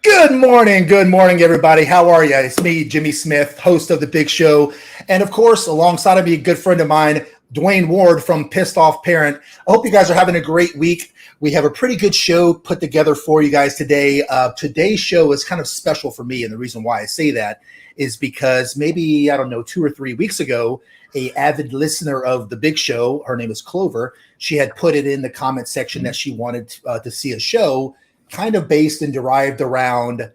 Good morning, everybody. How are you? It's me, Jimmy Smith, host of The Big Show. And of course, alongside of me, a good friend of mine, Dwayne Ward from Pissed Off Parent. I hope you guys are having a great week. We have a pretty good show put together for you guys today. Today's show is kind of special for me. And the reason why I say that is because maybe, 2 or 3 weeks ago, a avid listener of The Big Show, her name is Clover, she had put it in the comment section that she wanted to see a show kind of based and derived around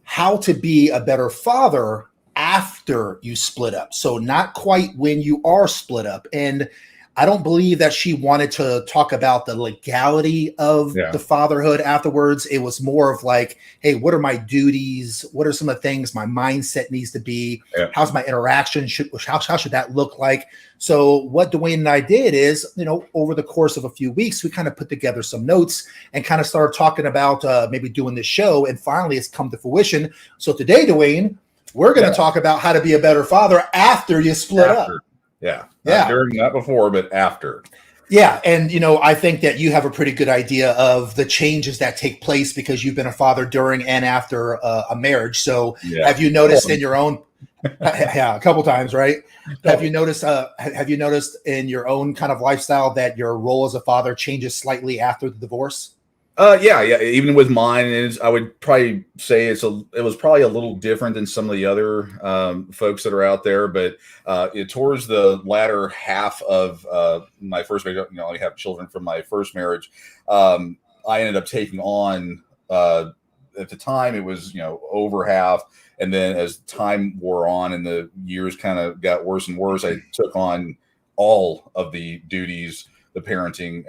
how to be a better father after you split up. So not quite when you are split up. And I don't believe that she wanted to talk about the legality of the fatherhood afterwards. It was more of like, hey, what are my duties? What are some of the things my mindset needs to be? Yeah. How's my interaction? How should that look like? So what Dwayne and I did is, over the course of a few weeks, we kind of put together some notes and kind of started talking about maybe doing this show. And finally, it's come to fruition. So today, Dwayne, we're going to talk about how to be a better father after you split up. Yeah. Not during, not before, but after. Yeah. And, I think that you have a pretty good idea of the changes that take place because you've been a father during and after a marriage. So have you noticed in your own, a couple times, right? Have you noticed in your own kind of lifestyle that your role as a father changes slightly after the divorce? Yeah. Even with mine, I would probably say it was probably a little different than some of the other folks that are out there. But towards the latter half of my first marriage, I have children from my first marriage. I ended up taking on at the time it was over half, and then as time wore on and the years kind of got worse and worse, I took on all of the duties, the parenting.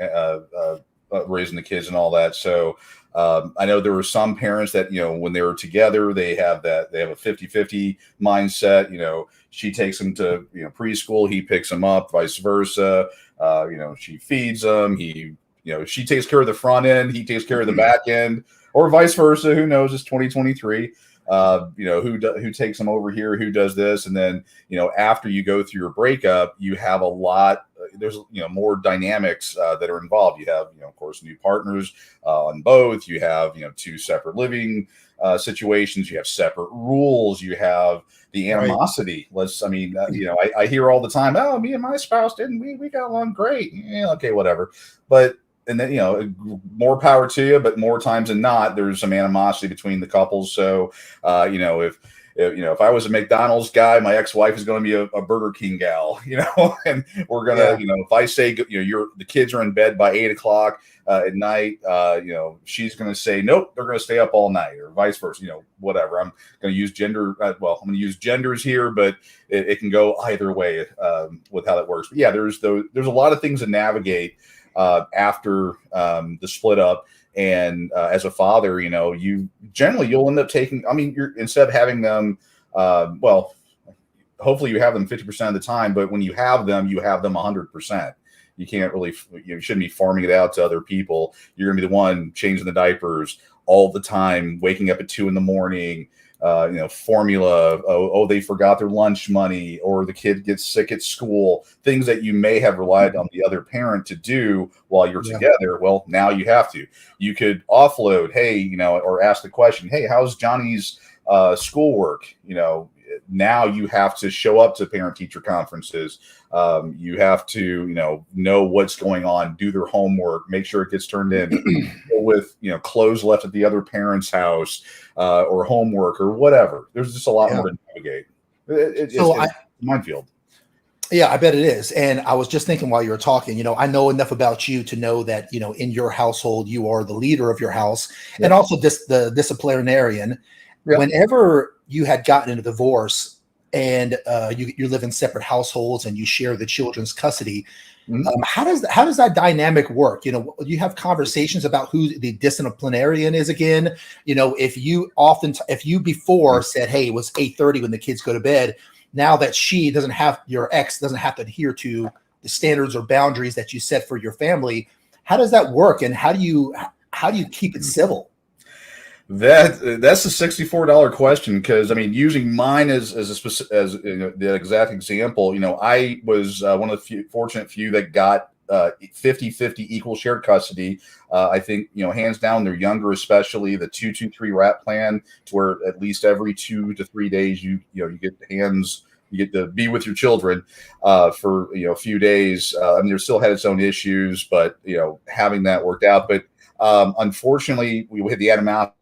Raising the kids and all that. So I know there were some parents that, when they were together, they have a 50-50 mindset. She takes them to, preschool, he picks them up, vice versa. She feeds them. She takes care of the front end, he takes care of the back end, or vice versa. Who knows? It's 2023. Who takes them over here, who does this. And then, after you go through your breakup, you have a lot, there's, more dynamics that are involved. You have, of course, new partners on both. You have, two separate living situations. You have separate rules. You have the animosity. Right. I hear all the time, oh, me and my spouse we got along great. Yeah, okay, whatever. But and then, more power to you, but more times than not, there's some animosity between the couples. So, if I was a McDonald's guy, my ex-wife is going to be a Burger King gal, and we're going to, if I say, the kids are in bed by 8:00 at night, she's going to say, nope, they're going to stay up all night, or vice versa, whatever. I'm going to use gender. I'm going to use genders here, but it can go either way with how that works. But yeah, there's a lot of things to navigate after the split up. And as a father, you'll end up taking, instead of having them, hopefully you have them 50% of the time, but when you have them 100%. You can't really, you shouldn't be farming it out to other people. You're going to be the one changing the diapers all the time, waking up at 2 a.m, formula. Oh, they forgot their lunch money, or the kid gets sick at school. Things that you may have relied on the other parent to do while you're together. Well, now you have to. You could offload, hey, or ask the question, hey, how's Johnny's schoolwork? Now you have to show up to parent-teacher conferences. You have to, know what's going on, do their homework, make sure it gets turned in with, clothes left at the other parent's house or homework or whatever. There's just a lot more to navigate. It's a minefield. Yeah, I bet it is. And I was just thinking while you were talking, I know enough about you to know that, in your household, you are the leader of your house and also the disciplinarian. Yeah. Whenever you had gotten into divorce and you live in separate households and you share the children's custody, how does that dynamic work? You have conversations about who the disciplinarian is again. If you before said, hey, it was 8:30 when the kids go to bed, now that your ex doesn't have to adhere to the standards or boundaries that you set for your family, how does that work? And how do you keep it civil? That's a $64 question, because using mine as the exact example, I was one of the fortunate few that got 50-50 equal shared custody. I think, hands down, they're younger, especially the 2-2-3 wrap plan, to where at least every 2 to 3 days you get to be with your children for a few days. I mean, there still had its own issues, but having that worked out. But unfortunately, we had the animosity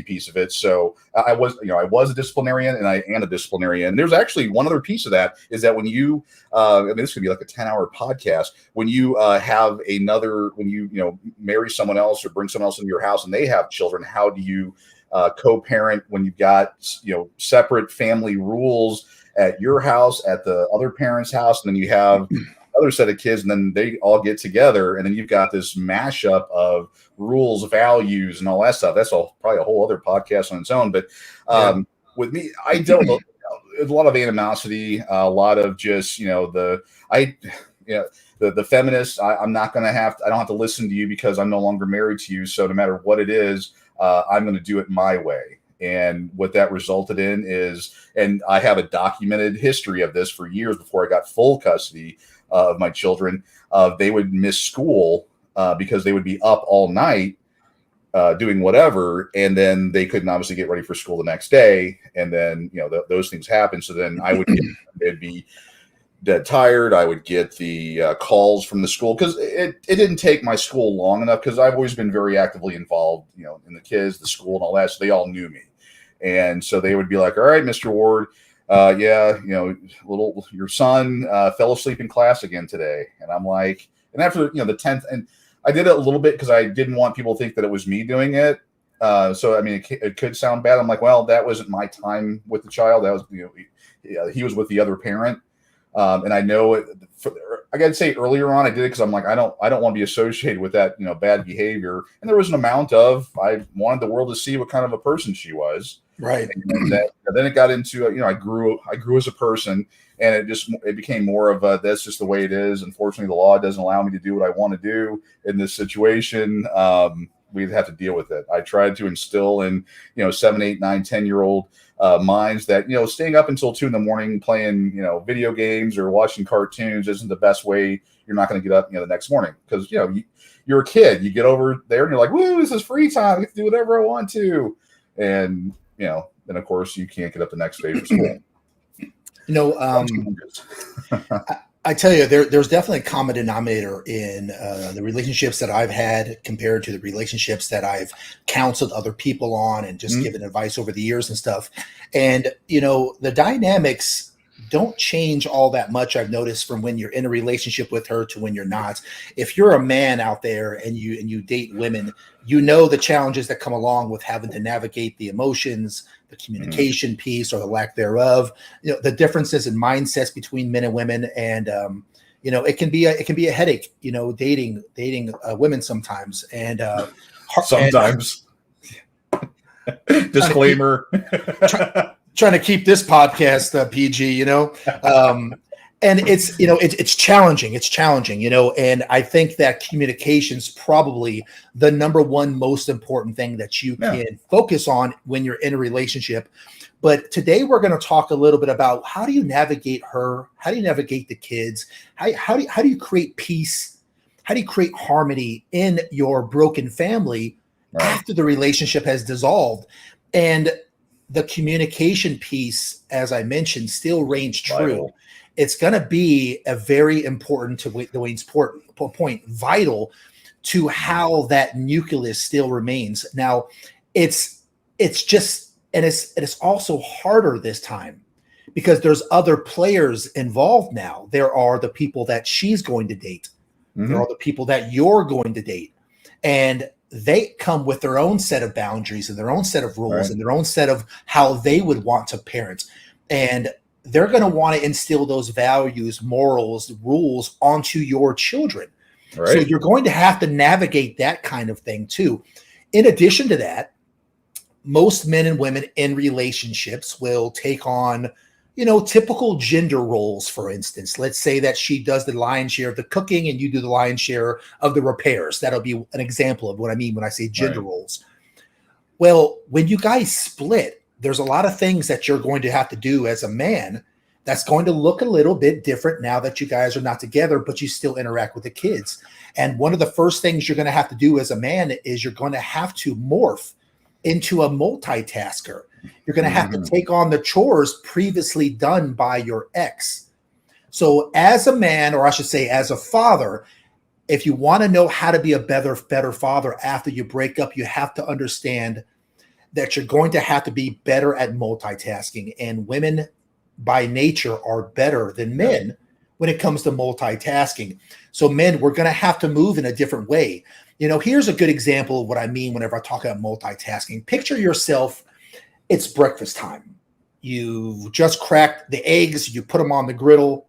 piece of it. So I was a disciplinarian, and I am a disciplinarian. There's actually one other piece of that, is that when you, this could be like a 10-hour podcast, when you when you marry someone else or bring someone else into your house and they have children, how do you co-parent when you've got, separate family rules at your house, at the other parent's house, and then you have other set of kids, and then they all get together, and then you've got this mashup of rules, values, and all that stuff. That's probably a whole other podcast on its own. But with me, I dealt with a lot of animosity, a lot of just the feminists. I'm not going to I don't have to listen to you because I'm no longer married to you. So no matter what it is, I'm going to do it my way. And what that resulted in is, and I have a documented history of this for years before I got full custody of my children, they would miss school because they would be up all night doing whatever, and then they couldn't obviously get ready for school the next day. And then those things happen. So then I would they'd be dead tired. I would get the calls from the school, because it didn't take my school long enough, because I've always been very actively involved, in the kids, the school, and all that. So they all knew me, and so they would be like, "All right, Mr. Ward, your son fell asleep in class again today." And I'm like, and after the 10th, and I did it a little bit because I didn't want people to think that it was me doing it. So I mean, it could sound bad. I'm like, well, that wasn't my time with the child. That was he was with the other parent. And I know I got to say earlier on, I did it because I'm like, I don't want to be associated with that, bad behavior. And there was an amount of, I wanted the world to see what kind of a person she was. Right. And then it got into, I grew as a person, and it became more of that's just the way it is. Unfortunately, the law doesn't allow me to do what I want to do in this situation. We'd have to deal with it. I tried to instill in, 7, 8, 9, 10-year-old minds that, staying up until 2 a.m. playing, video games or watching cartoons isn't the best way. You're not going to get up, the next morning, because, you're a kid. You get over there and you're like, woo, this is free time. I get to do whatever I want to. And, then of course you can't get up the next day for school. I tell you, there's definitely a common denominator in the relationships that I've had compared to the relationships that I've counseled other people on and just given advice over the years and stuff. And, the dynamics don't change all that much. I've noticed from when you're in a relationship with her to when you're not. If you're a man out there and you date women, the challenges that come along with having to navigate the emotions, the communication piece or the lack thereof, the differences in mindsets between men and women. And, it can be a headache, dating women sometimes. And sometimes. Disclaimer. Trying to keep this podcast PG, and it's challenging. It's challenging, and I think that communication's probably the number one most important thing that you can focus on when you're in a relationship. But today we're going to talk a little bit about how do you navigate her? How do you navigate the kids? How do you create peace? How do you create harmony in your broken family after the relationship has dissolved? And the communication piece, as I mentioned, still reigns true. Vital. It's going to be a very important, to Dwayne's point, vital to how that nucleus still remains. Now, it's just, and it's also harder this time because there's other players involved now. There are the people that she's going to date. There are the people that you're going to date. And they come with their own set of boundaries and their own set of rules and their own set of how they would want to parent. And they're going to want to instill those values, morals, rules onto your children. Right. So you're going to have to navigate that kind of thing too. In addition to that, most men and women in relationships will take on, typical gender roles. For instance, let's say that she does the lion's share of the cooking and you do the lion's share of the repairs. That'll be an example of what I mean when I say gender roles. Well, when you guys split, there's a lot of things that you're going to have to do as a man That's going to look a little bit different now that you guys are not together, but you still interact with the kids. And one of the first things you're going to have to do as a man is you're going to have to morph into a multitasker. You're going to have to take on the chores previously done by your ex. So as a man, or I should say as a father, if you want to know how to be a better father after you break up, you have to understand that you're going to have to be better at multitasking. And women by nature are better than men when it comes to multitasking. So men, we're going to have to move in a different way. Here's a good example of what I mean whenever I talk about multitasking. Picture yourself, it's breakfast time. You just cracked the eggs, you put them on the griddle.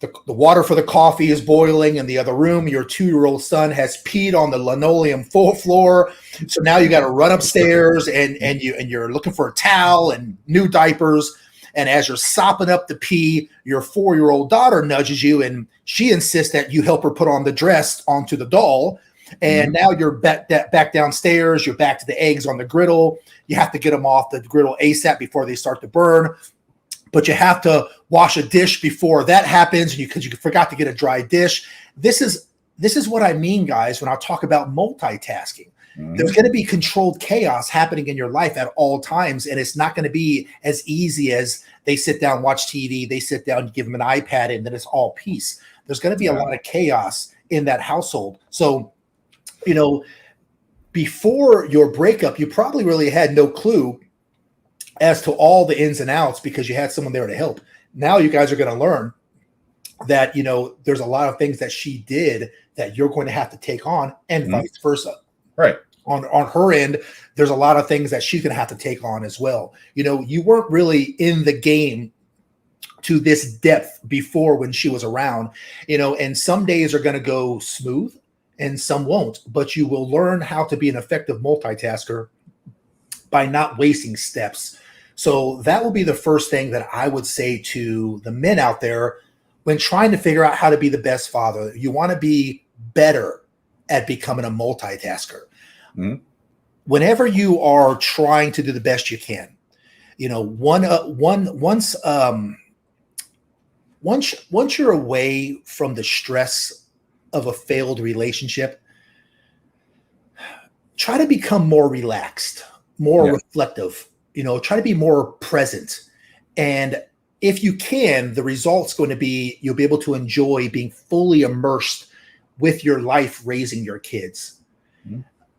The water for the coffee is boiling in the other room. Your 2-year-old son has peed on the linoleum floor. So now you got to run upstairs and you're looking for a towel and new diapers. And as you're sopping up the pee, your 4-year-old daughter nudges you and she insists that you help her put on the dress onto the doll. And now you're back downstairs. You're back to the eggs on the griddle. You have to get them off the griddle ASAP before they start to burn. But you have to wash a dish before that happens because you forgot to get a dry dish. This is what I mean, guys, when I talk about multitasking. There's going to be controlled chaos happening in your life at all times, and it's not going to be as easy as they sit down, watch TV, they sit down, you give them an iPad, and then it's all peace. There's going to be a lot of chaos in that household. So, before your breakup, you probably really had no clue as to all the ins and outs because you had someone there to help. Now you guys are going to learn that, there's a lot of things that she did that you're going to have to take on and vice versa. Right. On her end, there's a lot of things that she's going to have to take on as well. You weren't really in the game to this depth before when she was around, and some days are going to go smooth and some won't, but you will learn how to be an effective multitasker by not wasting steps. So that will be the first thing that I would say to the men out there when trying to figure out how to be the best father. You want to be better at becoming a multitasker. Whenever you are trying to do the best you can, once you're away from the stress of a failed relationship, try to become more relaxed, more reflective, try to be more present. And if you can, the result's going to be, you'll be able to enjoy being fully immersed with your life, raising your kids.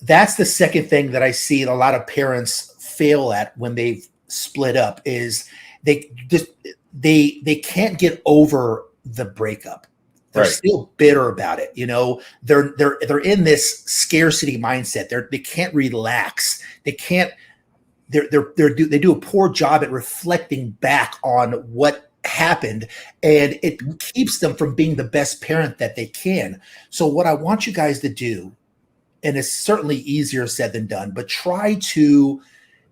That's the second thing that I see a lot of parents fail at when they've split up is they can't get over the breakup. They're still bitter about it. They're in this scarcity mindset. They can't relax. They do a poor job at reflecting back on what happened, and it keeps them from being the best parent that they can. So what I want you guys to do, and it's certainly easier said than done, but try to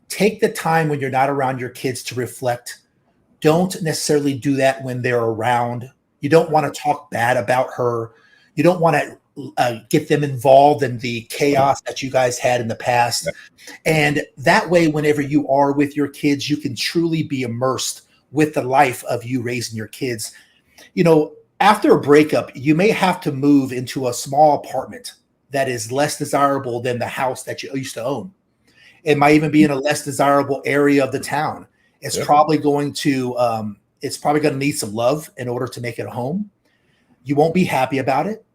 take the time when you're not around your kids to reflect. Don't necessarily do that when they're around. You don't want to talk bad about her. You don't want to get them involved in the chaos that you guys had in the past. And that way, whenever you are with your kids, you can truly be immersed with the life of you raising your kids. After a breakup, you may have to move into a small apartment that is less desirable than the house that you used to own. It might even be in a less desirable area of the town. It's probably going to need some love in order to make it a home. You won't be happy about it.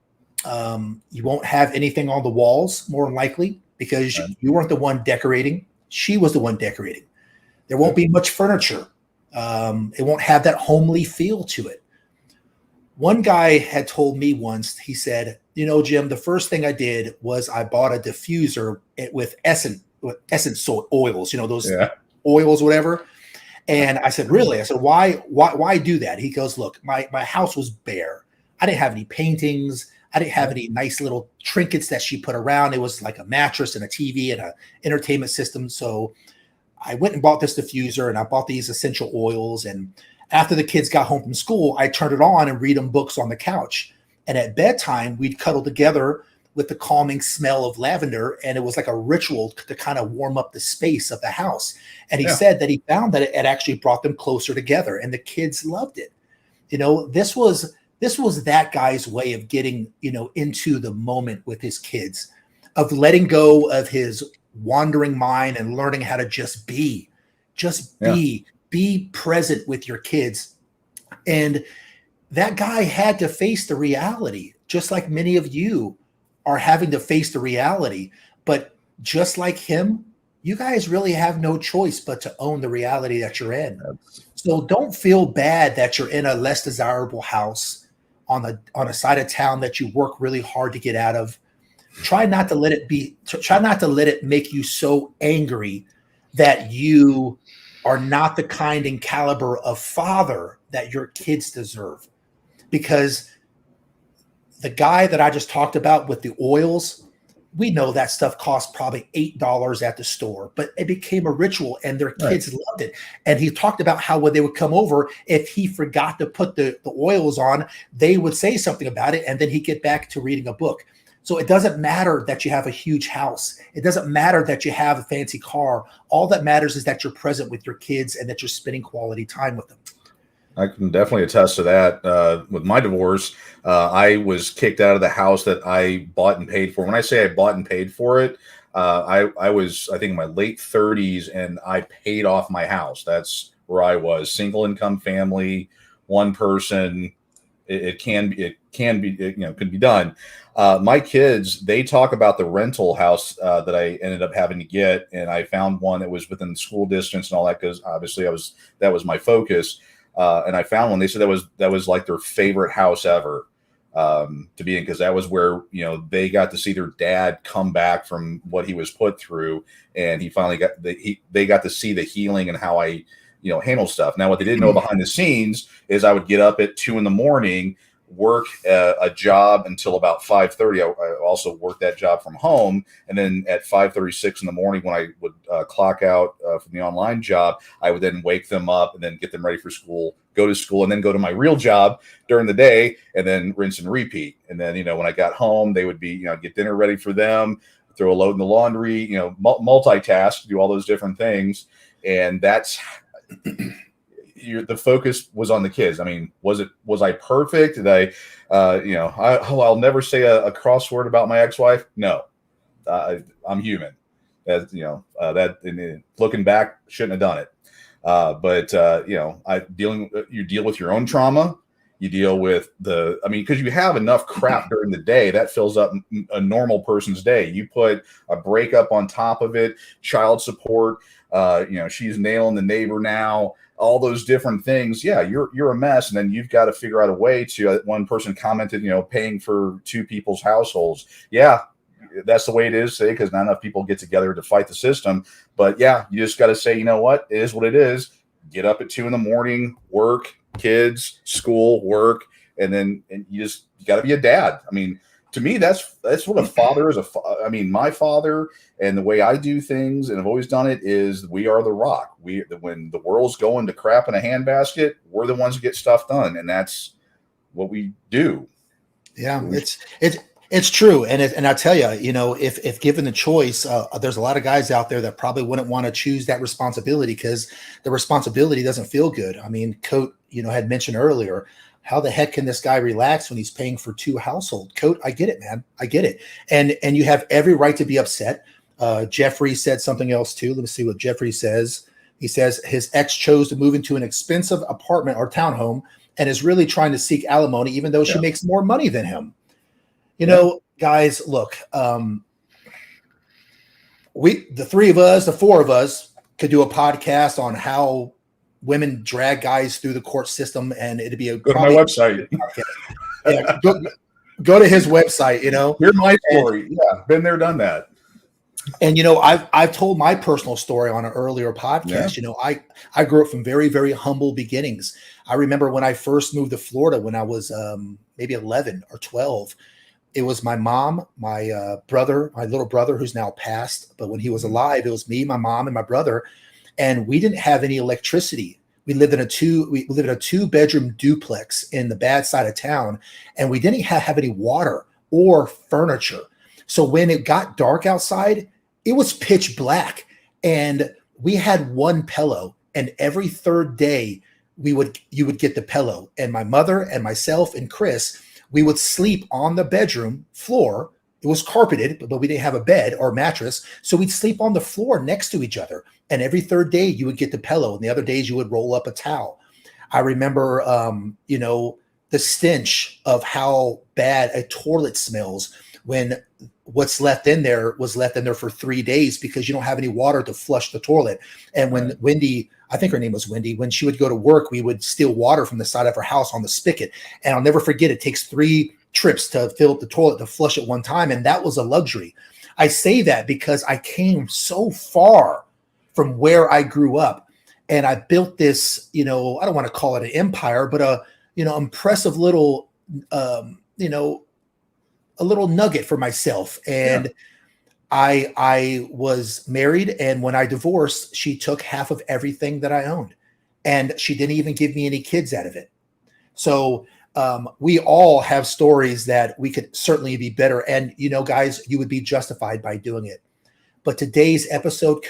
You won't have anything on the walls, more than likely, because you weren't the one decorating. She was the one decorating. There won't be much furniture. It won't have that homely feel to it. One guy had told me once, he said, Jim, the first thing I did was I bought a diffuser with essence oils, those oils, whatever. And I said, really? I said, why do that? He goes, look, my house was bare. I didn't have any paintings. I didn't have any nice little trinkets that she put around. It was like a mattress and a TV and an entertainment system. So I went and bought this diffuser and I bought these essential oils. And after the kids got home from school, I turned it on and read them books on the couch. And at bedtime, we'd cuddle together with the calming smell of lavender, and it was like a ritual to kind of warm up the space of the house. And he said that he found that it actually brought them closer together, and the kids loved it. This was that guy's way of getting, into the moment with his kids, of letting go of his wandering mind and learning how to just be present with your kids. And that guy had to face the reality, just like many of you are having to face the reality. But just like him, you guys really have no choice but to own the reality that you're in. So don't feel bad that you're in a less desirable house on a side of town that you work really hard to get out of. Try not to let it make you so angry that you are not the kind and caliber of father that your kids deserve. Because the guy that I just talked about with the oils, we know that stuff cost probably $8 at the store, but it became a ritual and their kids loved it. And he talked about how when they would come over, if he forgot to put the oils on, they would say something about it, and then he'd get back to reading a book. So it doesn't matter that you have a huge house. It doesn't matter that you have a fancy car. All that matters is that you're present with your kids and that you're spending quality time with them. I can definitely attest to that. With my divorce, I was kicked out of the house that I bought and paid for. When I say I bought and paid for it, I was, I think, in my late 30s, and I paid off my house. That's where I was. Single income family, one person. It can be, could be done. My kids, they talk about the rental house that I ended up having to get, and I found one that was within the school distance and all that, because obviously that was my focus. And I found one. They said that was like their favorite house ever to be in, because that was where they got to see their dad come back from what he was put through, and he finally they got to see the healing and how I handle stuff. Now, what they didn't know behind the scenes is I would get up at 2 a.m, work a job until about 5:30. I also worked that job from home, and then at 5:36 in the morning, when I would clock out from the online job, I would then wake them up and then get them ready for school, go to school, and then go to my real job during the day, and then rinse and repeat. And then when I got home, they would be get dinner ready for them, throw a load in the laundry, multitask, do all those different things, and that's the focus was on the kids. I mean, was I perfect? Did I, I'll never say a cross word about my ex-wife. No, I'm human. As looking back, shouldn't have done it. But you deal with your own trauma. You deal with because you have enough crap during the day that fills up a normal person's day. You put a breakup on top of it, child support, she's nailing the neighbor now, all those different things. Yeah, you're a mess. And then you've got to figure out a way to, one person commented, paying for two people's households. Yeah, that's the way it is today, because not enough people get together to fight the system. But yeah, you just got to say, you know what, it is what it is. Get up at 2 a.m, work, kids, school, work, and you got to be a dad. I mean, to me, that's what a father is. My father, and the way I do things, and I've always done it, is we are the rock. When the world's going to crap in a handbasket, we're the ones who get stuff done, and that's what we do. Yeah, it's true, and I tell you, if given the choice, there's a lot of guys out there that probably wouldn't want to choose that responsibility, because the responsibility doesn't feel good. I mean, Coat, had mentioned earlier, how the heck can this guy relax when he's paying for 2 households? Coat, I get it, man. I get it. And you have every right to be upset. Jeffrey said something else too. Let me see what Jeffrey says. He says his ex chose to move into an expensive apartment or townhome and is really trying to seek alimony, even though she makes more money than him. Guys, look, the four of us could do a podcast on how women drag guys through the court system, and it'd be go to my website. Yeah, go to his website. Here's my story. Yeah, been there, done that. And I've told my personal story on an earlier podcast. Yeah. I grew up from very, very humble beginnings. I remember when I first moved to Florida when I was maybe 11 or 12. It was my mom, my brother, my little brother, who's now passed. But when he was alive, it was me, my mom, and my brother. And we didn't have any electricity. We lived in a 2-bedroom duplex in the bad side of town, and we didn't have any water or furniture. So when it got dark outside, it was pitch black, and we had one pillow, and every third day you would get the pillow, and my mother and myself and Chris, we would sleep on the bedroom floor. It was carpeted, but we didn't have a bed or mattress. So we'd sleep on the floor next to each other. And every third day you would get the pillow, and the other days you would roll up a towel. I remember, the stench of how bad a toilet smells when what's left in there was left in there for 3 days because you don't have any water to flush the toilet. And when Wendy, I think her name was Wendy, when she would go to work, we would steal water from the side of her house on the spigot. And I'll never forget, it takes 3 trips to fill up the toilet to flush it one time. And that was a luxury. I say that because I came so far from where I grew up, and I built this, I don't want to call it an empire, but a impressive little, a little nugget for myself. And I was married, and when I divorced, she took half of everything that I owned, and she didn't even give me any kids out of it. So we all have stories that we could certainly be better. And, guys, you would be justified by doing it. But today's episode,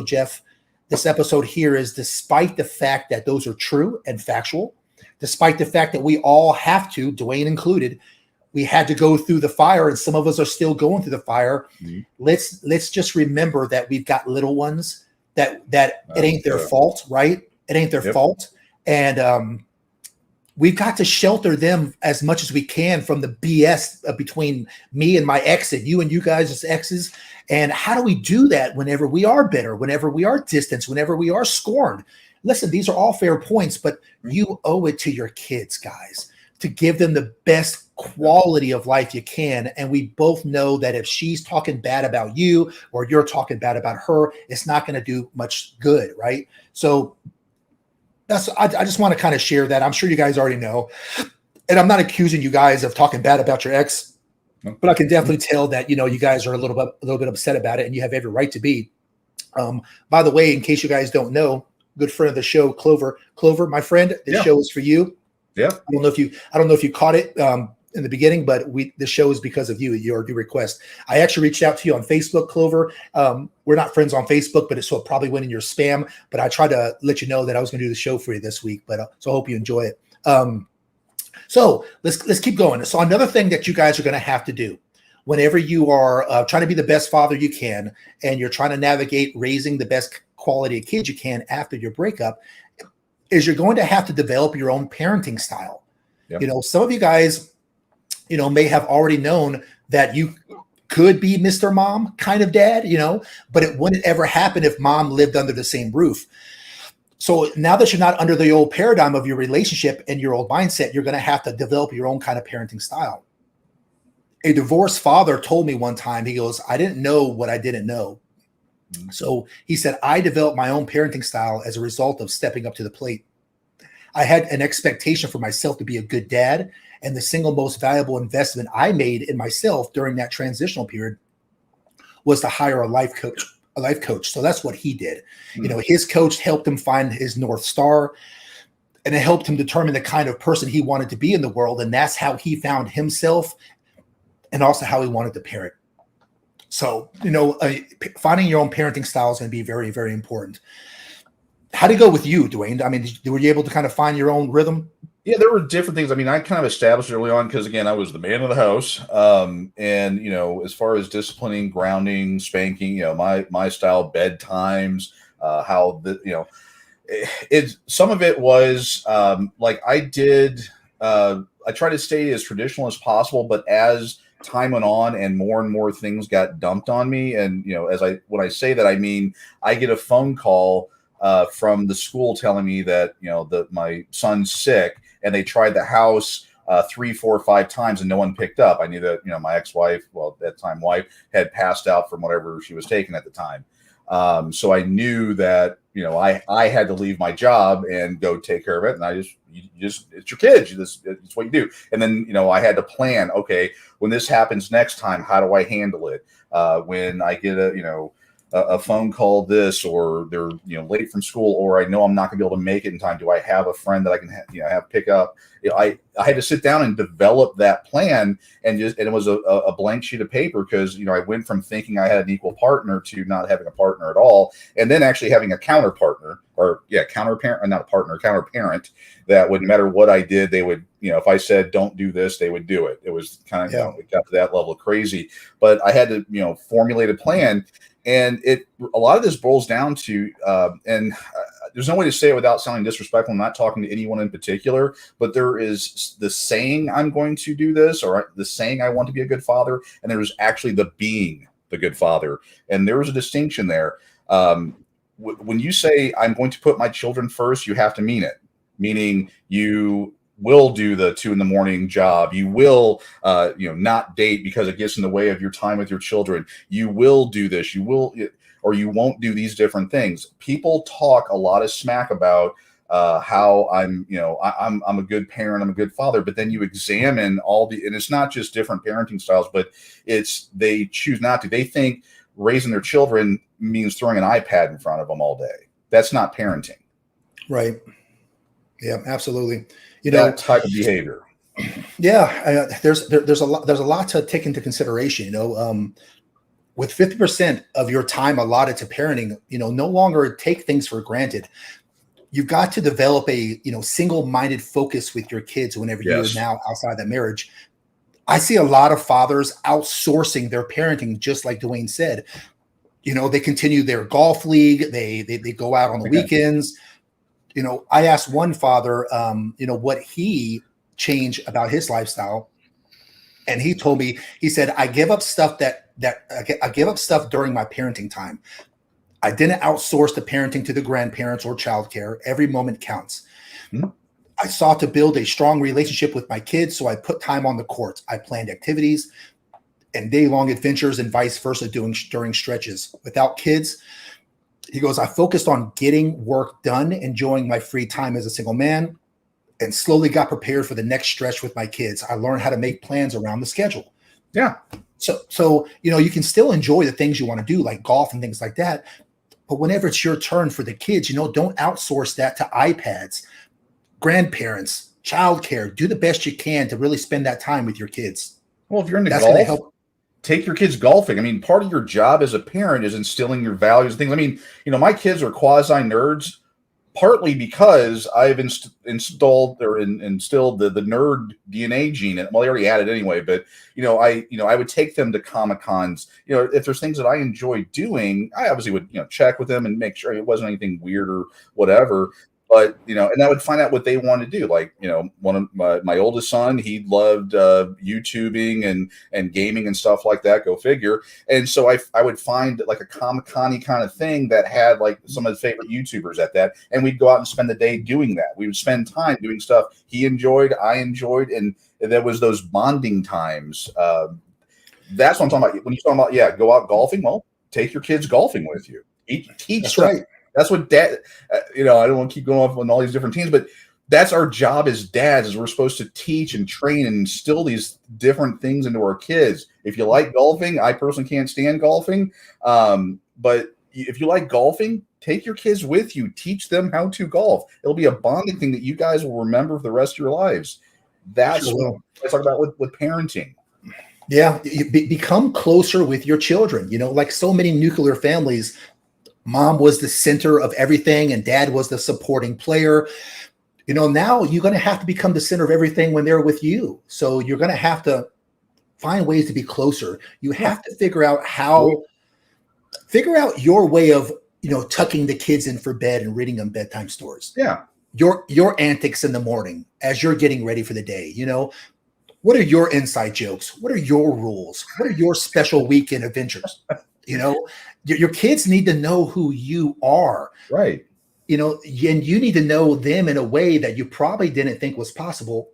Jeff, this episode here is, despite the fact that those are true and factual, despite the fact that we all have to, Dwayne included, we had to go through the fire, and some of us are still going through the fire. Mm-hmm. Let's just remember that we've got little ones that it ain't their fault, right? It ain't their fault. And we've got to shelter them as much as we can from the BS between me and my ex and you guys as exes. And how do we do that whenever we are bitter, whenever we are distanced, whenever we are scorned? Listen, these are all fair points, but you owe it to your kids, guys, to give them the best quality of life you can. And we both know that if she's talking bad about you or you're talking bad about her, it's not going to do much good, right? So I just want to kind of share that. I'm sure you guys already know. And I'm not accusing you guys of talking bad about your ex, but I can definitely tell that, you guys are a little bit upset about it, and you have every right to be. By the way, in case you guys don't know, good friend of the show, Clover, my friend, this show is for you. Yeah. I don't know if you caught it in the beginning, but the show is because of you, your request. I actually reached out to you on Facebook, Clover. We're not friends on Facebook, but so it probably went in your spam. But I tried to let you know that I was going to do the show for you this week. But so I hope you enjoy it. So let's keep going. So another thing that you guys are going to have to do whenever you are trying to be the best father you can, and you're trying to navigate raising the best quality of kids you can after your breakup, is you're going to have to develop your own parenting style. Yep. Some of you guys, may have already known that you could be Mr. Mom kind of dad, but it wouldn't ever happen if mom lived under the same roof. So now that you're not under the old paradigm of your relationship and your old mindset, you're going to have to develop your own kind of parenting style. A divorced father told me one time, he goes, I didn't know what I didn't know. So he said, I developed my own parenting style as a result of stepping up to the plate. I had an expectation for myself to be a good dad, and the single most valuable investment I made in myself during that transitional period was to hire a life coach. So that's what he did. His coach helped him find his North Star, and it helped him determine the kind of person he wanted to be in the world. And that's how he found himself, and also how he wanted to parent. So, finding your own parenting style is going to be very, very important. How did it go with you, Dwayne? I mean, were you able to kind of find your own rhythm? Yeah, there were different things. I mean, I kind of established early on because, again, I was the man of the house. And, as far as disciplining, grounding, spanking, my style, bedtimes, some of it was I tried to stay as traditional as possible, but as time went on and more things got dumped on me. And, when I say that, I mean, I get a phone call from the school telling me that, my son's sick, and they tried the house 3, 4, 5 times and no one picked up. I knew that, my ex-wife, well, at that time wife, had passed out from whatever she was taking at the time. So I knew that, I had to leave my job and go take care of it. And it's your kids. It's what you do. And then, I had to plan, okay, when this happens next time, how do I handle it? When I get a phone call this, or they're late from school, or I know I'm not going to be able to make it in time. Do I have a friend that I can have pick up? I had to sit down and develop that plan, and it was a blank sheet of paper, because I went from thinking I had an equal partner to not having a partner at all, and then actually having a counter partner, or counter parent, not a partner, counter parent, that would, no matter what I did, they would, if I said don't do this, they would do it. It was kind of it got to that level of crazy, but I had to formulate a plan. And a lot of this boils down to, there's no way to say it without sounding disrespectful. I'm not talking to anyone in particular, but there is the saying, I'm going to do this, or the saying, I want to be a good father. And there's actually the being the good father. And there is a distinction there. When you say, I'm going to put my children first, you have to mean it, meaning you will do the 2 a.m. job. You will, not date because it gets in the way of your time with your children. You will do this. You will, or you won't do these different things. People talk a lot of smack about how I'm a good parent, I'm a good father, but then you examine and it's not just different parenting styles, but they choose not to. They think raising their children means throwing an iPad in front of them all day. That's not parenting. Right. Yeah, absolutely. That type of behavior. Yeah, there's a lot to take into consideration. With 50% of your time allotted to parenting, no longer take things for granted. You've got to develop a single-minded focus with your kids whenever you're now outside that marriage. I see a lot of fathers outsourcing their parenting, just like Dwayne said. They continue their golf league. They go out on the weekends. I asked one father, what he changed about his lifestyle. And he told me, he said, I give up stuff I give up stuff during my parenting time. I didn't outsource the parenting to the grandparents or childcare. Every moment counts. Mm-hmm. I sought to build a strong relationship with my kids. So I put time on the courts. I planned activities and day-long adventures and vice versa during stretches. Without kids, he goes, I focused on getting work done, enjoying my free time as a single man, and slowly got prepared for the next stretch with my kids. I learned how to make plans around the schedule. Yeah. So you can still enjoy the things you want to do, like golf and things like that. But whenever it's your turn for the kids, don't outsource that to iPads, grandparents, childcare. Do the best you can to really spend that time with your kids. Well, if you're into golf, take your kids golfing. I mean, part of your job as a parent is instilling your values and things. I mean, my kids are quasi nerds, partly because I've instilled the nerd DNA gene. Well, they already had it anyway, but I would take them to Comic-Cons. If there's things that I enjoy doing, I obviously would check with them and make sure it wasn't anything weird or whatever. But, and I would find out what they want to do. Like, one of my oldest son, he loved YouTubing and gaming and stuff like that. Go figure. And so I would find like a Comic-Con kind of thing that had like some of his favorite YouTubers at that. And we'd go out and spend the day doing that. We would spend time doing stuff he enjoyed, I enjoyed. And there was those bonding times. That's what I'm talking about. When you're talking about, go out golfing, well, take your kids golfing with you. Teach That's them. right. That's what dad, I don't want to keep going off on all these different teams, but that's our job as dads, is we're supposed to teach and train and instill these different things into our kids. If you like golfing, I personally can't stand golfing. But if you like golfing, take your kids with you, teach them how to golf. It'll be a bonding thing that you guys will remember for the rest of your lives. That's what I talk about with parenting. Yeah. Become closer with your children, like so many nuclear families. Mom was the center of everything and dad was the supporting player. Now you're going to have to become the center of everything when they're with you. So you're going to have to find ways to be closer. You have to figure out your way of, tucking the kids in for bed and reading them bedtime stories. Yeah. Your antics in the morning as you're getting ready for the day. What are your inside jokes? What are your rules? What are your special weekend adventures? Your kids need to know who you are. Right. And you need to know them in a way that you probably didn't think was possible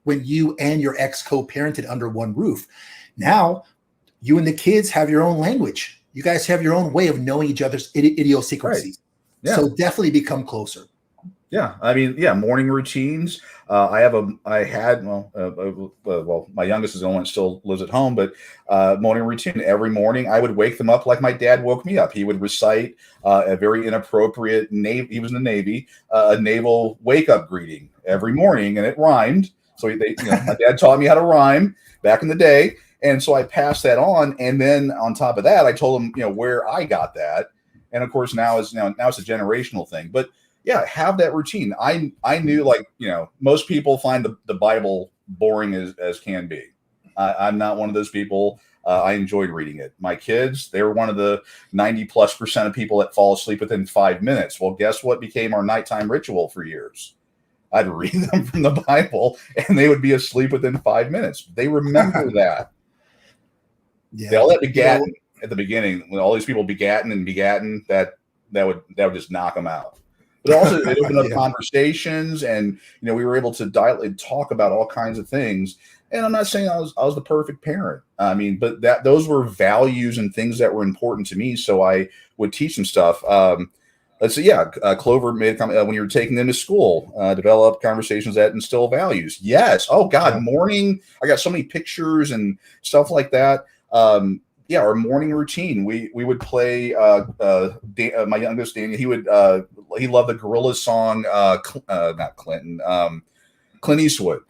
when you and your ex co-parented under one roof. Now, you and the kids have your own language. You guys have your own way of knowing each other's idiosyncrasies. Right. Yeah. So definitely become closer. Yeah, I mean, yeah, morning routines. Well, my youngest is the only one that still lives at home, but morning routine. Every morning, I would wake them up like my dad woke me up. He would recite a very inappropriate He was in the Navy, a naval wake up greeting every morning, and it rhymed. So my dad taught me how to rhyme back in the day, and so I passed that on. And then on top of that, I told him, where I got that. And of course, now it's a generational thing, but yeah, have that routine. I knew, like, most people find the Bible boring as can be. I'm not one of those people. I enjoyed reading it. My kids, they were one of the 90+% of people that fall asleep within 5 minutes. Well, guess what became our nighttime ritual for years? I'd read them from the Bible and they would be asleep within 5 minutes. They remember that. Yeah. They all had begatting at the beginning, when all these people begatting, that would just knock them out. But also, it opened up conversations, and we were able to talk about all kinds of things. And I'm not saying I was the perfect parent. I mean, but those were values and things that were important to me. So I would teach them stuff. Let's see. Yeah, Clover made a comment when you were taking them to school, develop conversations that instill values. Yes. Oh God, morning. I got so many pictures and stuff like that. Yeah, our morning routine. We would play. My youngest Daniel, he loved the Gorillaz song. Not Clinton. Clint Eastwood.